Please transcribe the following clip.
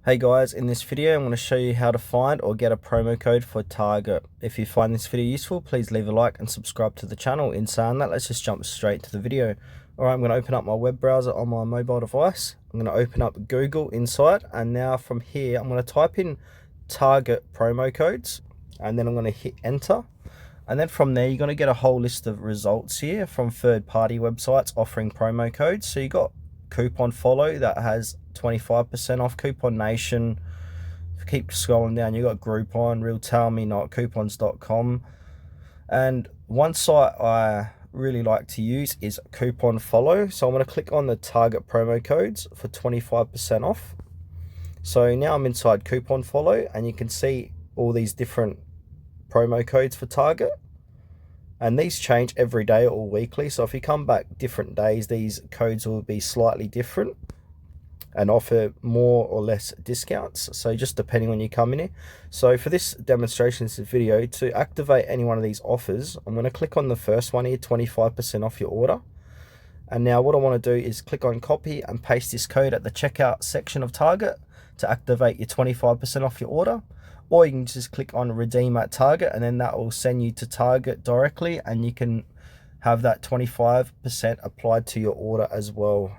Hey guys, in this video I'm going to show you how to find or get a promo code for Target. If you find this video useful, please leave a like and subscribe to the channel. In saying that, let's just jump straight to the video. Alright, I'm going to open up my web browser on my mobile device. I'm going to open up Google inside, and now from here I'm going to type in Target promo codes, and then I'm going to hit enter. And then from there, you're going to get a whole list of results here from third-party websites offering promo codes. So you got Coupon Follow that has 25% off, Coupon Nation. If you keep scrolling down, you got Groupon, RealTellMe, not coupons.com. And one site I really like to use is Coupon Follow. So I'm going to click on the Target promo codes for 25% off. So now I'm inside Coupon Follow, and you can see all these different promo codes for Target, and these change every day or weekly. So if you come back different days, these codes will be slightly different and offer more or less discounts, so just depending on you come in here. So for this demonstration, this video, to activate any one of these offers, I'm going to click on the first one here, 25% off your order. And now what I want to do is click on copy and paste this code at the checkout section of Target to activate your 25% off your order. Or you can just click on redeem at Target, and then that will send you to Target directly, and you can have that 25% applied to your order as well.